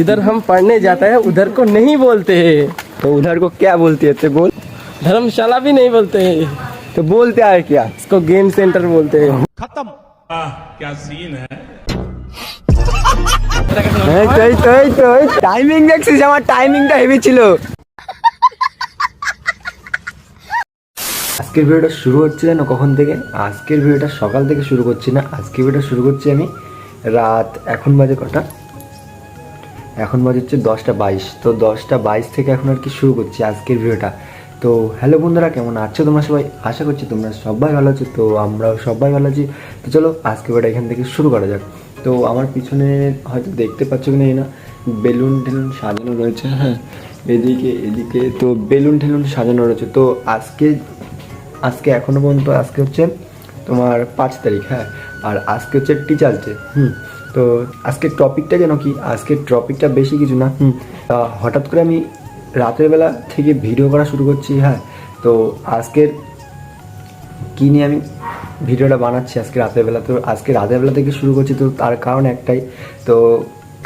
इधर हम पढ़ने जाते हैं, उधर को नहीं बोलते हैं। तो उधर को क्या बोलती है? तो बोल। धर्मशाला भी नहीं बोलते हैं, तो बोलते है क्या? इसको गेम सेंटर बोलते हैं। खत्म। क्या सीन है। টাইমিং দেখছিস? আমার টাইমিংটা হেভি ছিল। আজকের ভিডিওটা শুরু হচ্ছে জানো কখন থেকে? আজকের ভিডিওটা সকাল থেকে শুরু করছি না, আজকের ভিডিওটা শুরু করছি আমি রাত, এখন বাজে কটা? এখন বাজে হচ্ছে 10টা 22। তো 10টা 22 থেকে এখন আর কি শুরু করছি আজকের ভিডিওটা। তো হ্যালো বন্ধুরা, কেমন আছো তোমরা সবাই? আশা করছি তোমরা সবাই ভালো আছো। তো আমরাও সবাই ভালো আছি। তো চলো আজকের ভিডিওটা এখান থেকে শুরু করা যাক। তো আমার পিছনে হয়তো দেখতে পাচ্ছ কি না, বেলুন টেলুন সাজানো রয়েছে, হ্যাঁ এদিকে এদিকে তো বেলুন টেলুন সাজানো রয়েছে। তো আজকে এখনো পর্যন্ত আজকে হচ্ছে তোমার 5 তারিখ, হ্যাঁ, আর আজকে হচ্ছে টিচার্স ডে। তো আজকের টপিকটা যেন কি, আজকের টপিকটা বেশি কিছু না, হঠাৎ করে আমি রাতের বেলা থেকে ভিডিও করা শুরু করছি, হ্যাঁ। তো আজকের কী নিয়ে আমি ভিডিওটা বানাচ্ছি আজকে রাতের বেলা, তো আজকে রাতের বেলা থেকে শুরু করছি। তো তার কারণ একটাই, তো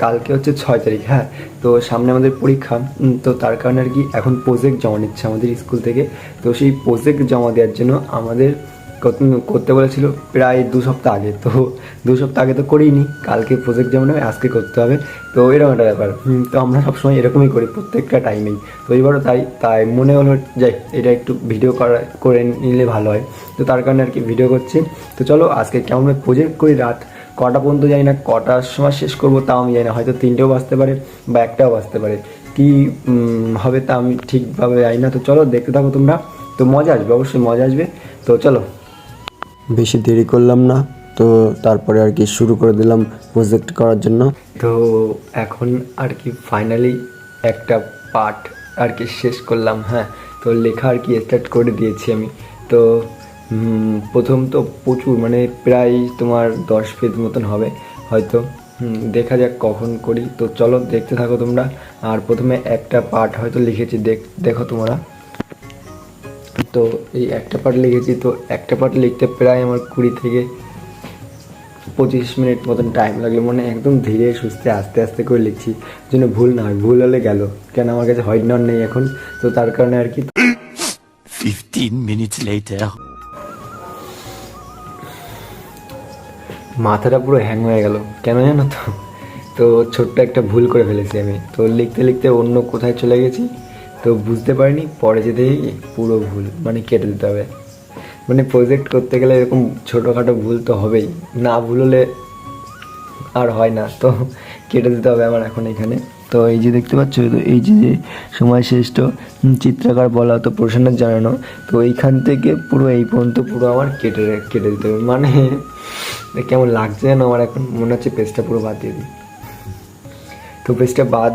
কালকে হচ্ছে 6 তারিখ, হ্যাঁ। তো সামনে আমাদের পরীক্ষা, তো তার কারণে আর কি এখন প্রজেক্ট জমা নিচ্ছে আমাদের স্কুল থেকে। তো সেই প্রজেক্ট জমা দেওয়ার জন্য আমাদের করতে বলেছিল প্রায় 2 সপ্তাহ আগে। তো 2 সপ্তাহ আগে তো করিনি, কালকে প্রজেক্ট জমা নেবে, আজকে করতে হবে। তো এরকম একটা ব্যাপার। তো আমরা সবসময় এরকমই করি প্রত্যেকটা টাইমেই। তো এবারও তাই মনে হলো যাই এটা একটু ভিডিও করে নিলে ভালো হয়। তো তার কারণে আর কি ভিডিও করছি। তো চলো আজকে কেমন প্রজেক্ট করি, রাত কটা পর্যন্ত যাই না, কটার সময় শেষ করবো তাও আমি জানি না, হয়তো 3টেও বাজতে পারে বা 1টাও বাজতে পারে, কি হবে তা আমি ঠিকভাবে জানি না। তো চলো দেখতে থাকো তোমরা, তো মজা আসবে, অবশ্যই মজা আসবে। তো চলো বেশি দেরি করলাম না, তো তারপরে আর কি শুরু করে দিলাম প্রজেক্ট করার জন্য। তো এখন আর কি ফাইনালি একটা পার্ট আর কি শেষ করলাম, হ্যাঁ। তো লেখা আর কি স্টার্ট করে দিয়েছি আমি। তো প্রথম তো প্রচুর, মানে প্রায় তোমার 10 পেজ মতন হবে হয়তো, দেখা যাক কখন করি। তো চলো দেখতে থাকো তোমরা। আর প্রথমে একটা পার্ট হয়তো লিখেছি, দেখো তোমরা। তো এই একটা পার্ট লিখেছি, তো একটা পার্ট লিখতে প্রায় আমার 20 থেকে 25 মিনিট মতন টাইম লাগলো, মানে একদম ধীরে সুস্থে আস্তে আস্তে করে লিখছি যেন ভুল না হয়। ভুল হলে গেল, কেন আমার কাছে হোয়াইট নোট নেই এখন, তো তার কারণে আর কি। 15 minutes later. মাথাটা পুরো হ্যাং হয়ে গেল কেন জানো তো? তো ছোট্ট একটা ভুল করে ফেলেছি আমি, তো লিখতে লিখতে অন্য কোথায় চলে গেছি, তো বুঝতে পারিনি, পরে যেতে পুরো ভুল, মানে কেটে দিতে হবে। মানে প্রজেক্ট করতে গেলে এরকম ছোটোখাটো ভুল তো হবেই, না ভুল হলে আর হয় না, তো কেটে দিতে হবে আমার এখন এখানে। তো এই যে দেখতে পাচ্ছ, তো এই যে সময় শ্রেষ্ঠ চিত্রকার বলা তো প্রসন্নের জানানো, তো এইখান থেকে পুরো এই পর্যন্ত পুরো আমার কেটে দিতে হবে। মানে কেমন লাগছে যেন আমার, এখন মনে হচ্ছে পেজটা পুরো বাদ দিয়ে দিই। তো পেজটা বাদ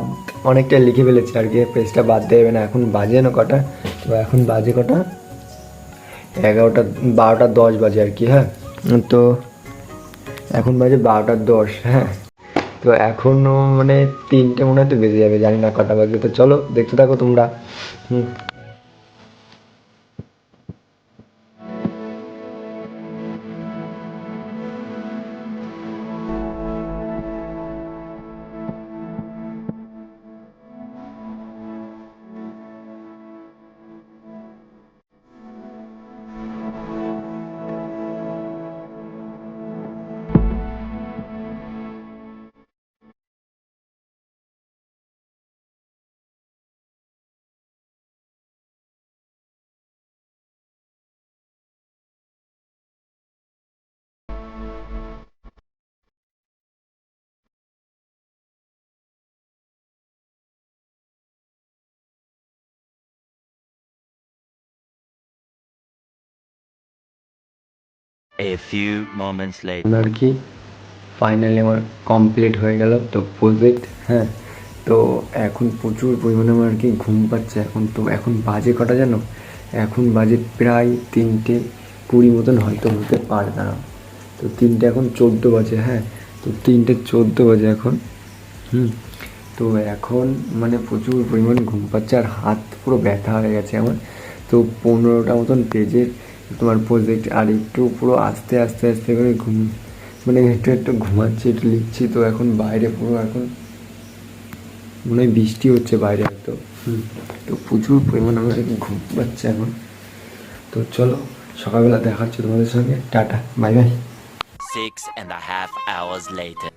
অনেকটা লিখে ফেলেছি আর কি, পেজটা বাদ দেবে না। এখন বাজে না কটা? তো এখন বাজে কটা? 11টা 12টা 10 বাজে আর কি, হ্যাঁ। তো এখন বাজে 12টা 10, হ্যাঁ। তো এখনও মানে 3টে মনে হয় তো বেজে যাবে, জানি না কটা বাজে। তো চলো দেখতে থাকো তোমরা। A few moments later. আর কি ফাইনালি আমার কমপ্লিট হয়ে গেল তো প্রজেক্ট, হ্যাঁ। তো এখন প্রচুর পরিমাণে আমার আর কি ঘুম পাচ্ছে এখন। তো এখন বাজে কটা জানো? এখন বাজে প্রায় 3টে 20 মতন হয়তো হতে পারে, না তো 3টে এখন 14 বাজে, হ্যাঁ। তো 3টে 14 বাজে এখন। তো এখন মানে প্রচুর পরিমাণ ঘুম পাচ্ছে, আর হাত পুরো ব্যথা হয়ে গেছে আমার। তো 15টা মতন পেজের তোমার প্রজেক্ট, আর একটু পুরো আস্তে আস্তে আস্তে করে মানে একটু একটু ঘুমাচ্ছি, একটু লিখছি। তো এখন বাইরে পুরো এখন মনে হয় বৃষ্টি হচ্ছে বাইরে তো তো প্রচুর পরিমাণ আমার ঘুম পাচ্ছে এখন। তো চলো সকালবেলা দেখা হচ্ছে তোমাদের সঙ্গে, tata bye bye. 6.5 hours later.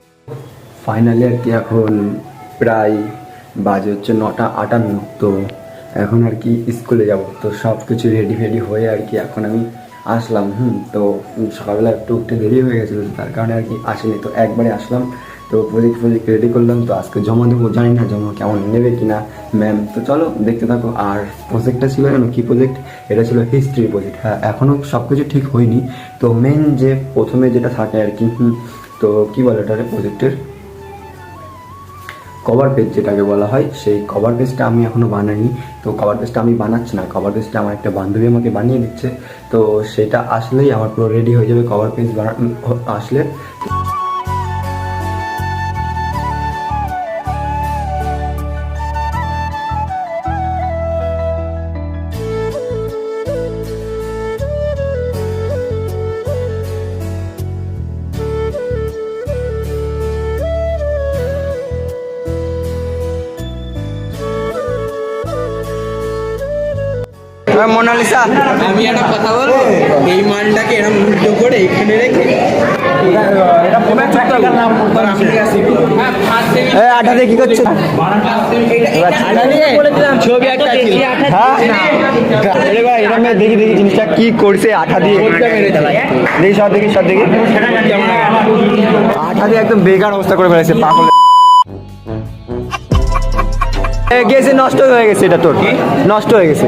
Finally আর কি এখন প্রায় বাজে হচ্ছে 9:58। তো এখন আর কি স্কুলে যাব, তো সব কিছু রেডি ফেডি হয়ে আর কি এখন আমি আসলাম। তো সকালবেলা একটু উঠতে দেরি হয়ে গেছিলো, তার কারণে আর কি আসেনি। তো একবারে আসলাম, তো প্রজেক্ট রেডি করলাম। তো আজকে জমা দেবো, জানি না জমা কেমন নেবে কিনা ম্যাম। তো চলো দেখতে থাকো। আর প্রজেক্টটা ছিল কেন কী প্রজেক্ট, এটা ছিল হিস্ট্রি প্রজেক্ট। হ্যাঁ এখনও সব কিছু ঠিক হয়নি। তো মেন যে প্রথমে যেটা থাকে আর কি, তো কী বলে এটারে প্রজেক্টের কভার পেজ যেটাকে বলা হয়, সেই কভার পেজটা আমি এখনও বানাইনি। তো কভার পেজটা আমি বানাচ্ছি না, কভার পেজটা আমার একটা বান্ধবী আমাকে বানিয়ে দিচ্ছে। তো সেটা আসলেই আমার পুরো রেডি হয়ে যাবে কভার পেজ আসলে। মোনালিসা আমি একটা কথা বলবো, এই মালটাকে এরকম উল্টো করে এখানে রেখে আঠা দিয়ে কি করছে? ছবি একটা দেখি জিনিসটা কি করছে আঠা দিয়ে। দেখি সব দেখি আঠা দিয়ে একদম বেকার অবস্থা করে ফেলেছে পাগল। গেছে নষ্ট হয়ে গেছে, এটা তোর নষ্ট হয়ে গেছে।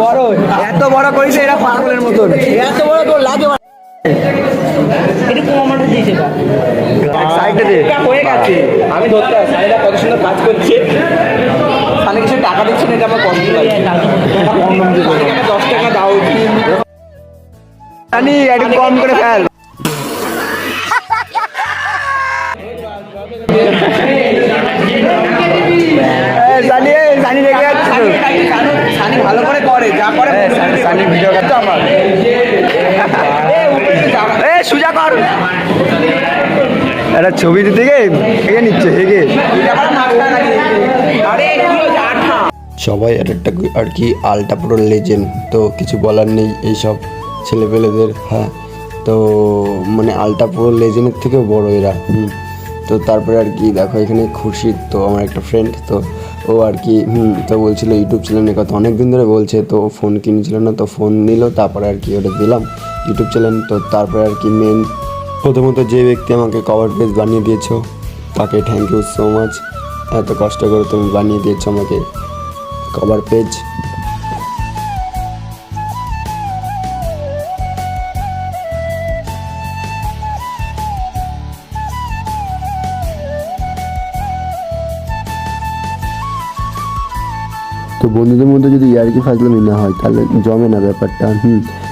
বড় এত বড় করেছে এরা পাগলের মতন, এত বড় তোর লাগে সাইডে দে। আমি ধরতে সাইডা কত সুন্দর কাজ করছে, তাহলে কিছু টাকা দিচ্ছে না, এটা আমার কষ্ট লাগে। 10 টাকা দাও, জানি একটু কম করে ফেল। ভালো করে করে যা করে ভিডিও করতে আমার সুজা কর একটা ছবি দিতে গিয়ে হেগে নিচ্ছে হেগে। সবাই একটা আর কি আলটা পুরো লেজেন্ড, তো কিছু বলার নেই এইসব ছেলেপেলেদের। হ্যাঁ তো মানে আলটা পুরো লেজেন্ডের থেকেও বড় এরা। তো তারপরে আর কি দেখো এখানে খুরশিদ, তো আমার একটা ফ্রেন্ড, তো ও আর কি তো বলছিল ইউটিউব চ্যানেলের কথা, অনেক দিন ধরে বলছে। তো ফোন কিনেছিল না, তো ফোন নিল, তারপরে আর কি ওটা দিলাম ইউটিউব চ্যানেল। তো তারপরে আর কি মেন প্রথমত যে ব্যক্তি আমাকে কভার পেজ বানিয়ে দিয়েছো তাকে থ্যাংক ইউ সো মাচ। এত কষ্ট করে তুমি বানিয়ে দিয়েছো আমাকে কভার পেজ। তো বন্ধুদের মধ্যে যদি ইয়ার্কি ফাজলামি না হয় তাহলে জমে না ব্যাপারটা।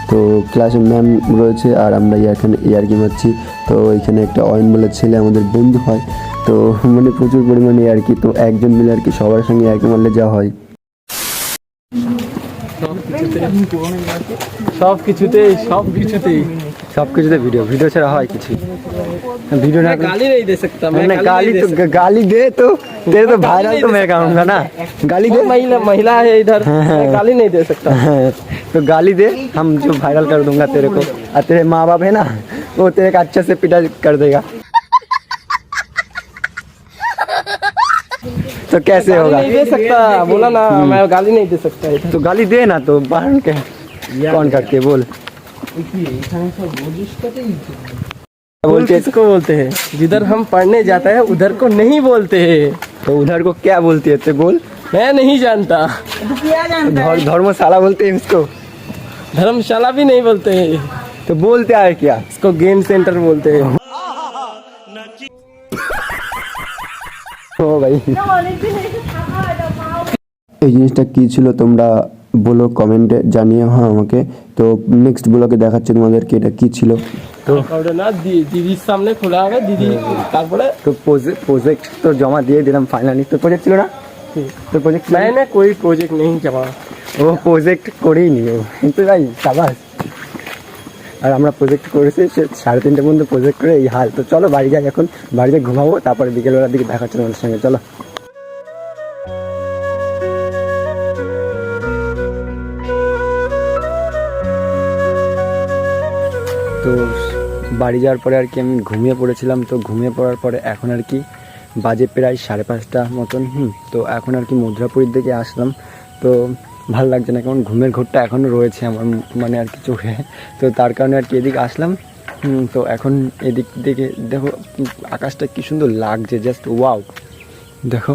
তো ক্লাসে ম্যাম রয়েছে আর আমরা এখানে ইয়ার্কি মারছি। তো এখানে একটা অয়ন বলে ছেলে আমাদের বন্ধু হয়, তো মানে প্রচুর পরিমাণে ইয়ার্কি। তো একজন মিলে আর কি সবার সঙ্গে ইয়ার্কি মারলে যা হয়। সব কিছুতেই ভিডিও ছাড়া হয় কিছু ভিডিও না। गाली नहीं दे सकता मैं, गाली दे तो तेरे तो वायरल तो मैं कहूँगा ना, गाली दे। महिला है इधर, गाली नहीं दे सकता। तो गाली दे, हम जो वायरल कर दूंगा तेरे को। और तेरे माँ बाप है ना, वो तेरे का अच्छा से पिटा कर देगा। तो कैसे होगा? नहीं दे सकता बोला ना, मैं गाली नहीं दे सकता। तो गाली दे ना, तो बाहर के कौन करके बोल। किसको बोलते हैं? जिधर हम पढ़ने जाते हैं उधर को नहीं बोलते हैं। तो उधर को क्या बोलती है? तो बोल। मैं नहीं जानता। धर्मशाला बोलते हैं इसको, धर्मशाला भी नहीं बोलते हैं, तो बोलते है क्या? इसको गेम सेंटर बोलते हैं। ও ভাই এই জিনিসটা কী ছিল তোমরা বলো কমেন্টে জানিয়ে। হ্যাঁ আমাকে তো নেক্সট ব্লগে দেখাচ্ছি তোমাদেরকে এটা কী ছিল। তো না দিদির সামনে খোলা হবে, দিদি তারপরে তো প্রজেক্ট তো জমা দিয়ে দিলাম ফাইনালি। তো প্রজেক্ট ছিল না, তোর প্রজেক্ট मैंने कोई प्रोजेक्ट नहीं जमा। ও প্রজেক্ট করেই নি ও, কিন্তু ভাই সাবাস। আর আমরা প্রজেক্ট করেছি সে 3:30 পর্যন্ত প্রজেক্ট করে এই হাল। তো চলো বাড়ি যাই, এখন বাড়িতে ঘুমাবো, তারপরে বিকেলবেলার দিকে দেখা হচ্ছে তোমাদের সঙ্গে। চলো। তো বাড়ি যাওয়ার পরে আর কি আমি ঘুমিয়ে পড়েছিলাম। তো ঘুমিয়ে পড়ার পরে এখন আর কি বাজে প্রায় 5:30 মতন। তো এখন আর কি মুদ্রাপুরীর দিকে আসলাম। তো ভালো লাগছে না, কারণ ঘুমের ঘোরটা এখনও রয়েছে আমার মানে আর কি চোখে। তো তার কারণে আর কি এদিকে আসলাম। তো এখন এদিক থেকে দেখো আকাশটা কি সুন্দর লাগছে, জাস্ট ওয়াও। দেখো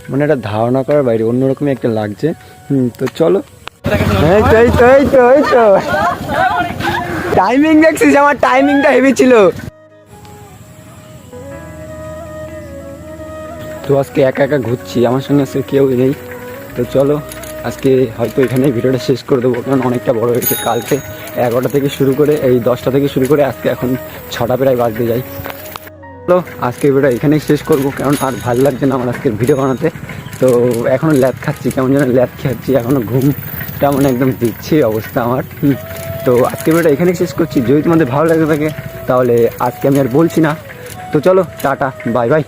মানে এটা ধারণা করার বাইরে, অন্যরকমই একটা লাগছে। তো চলো। এই তো টাইমিং দেখছিস, আমার টাইমিংটা হেভি ছিল। তো আজকে একা একা ঘুরছি, আমার সঙ্গে আজকে কেউ নেই। তো চলো আজকে হয়তো এখানে ভিডিওটা শেষ করে দেবো, কারণ অনেকটা বড় হয়েছে। কালকে 11টা থেকে শুরু করে এই 10টা থেকে শুরু করে আজকে এখন 6টা প্রায় বাজতে যাই। চলো আজকের ভিডিও এখানেই শেষ করবো, কারণ আর ভালো লাগছে না আমার আজকের ভিডিও বানাতে। তো এখনও ল্যাদ খাচ্ছি, কেমন যেন ল্যাদ খাচ্ছি, এখনও ঘুমটা মানে একদম দিচ্ছি অবস্থা আমার। তো আজকের ভিডিওটা এখানেই শেষ করছি। যদি তোমাদের ভালো লাগে থাকে তাহলে আজকে আমি আর বলছি না। তো চলো টাটা, বাই বাই।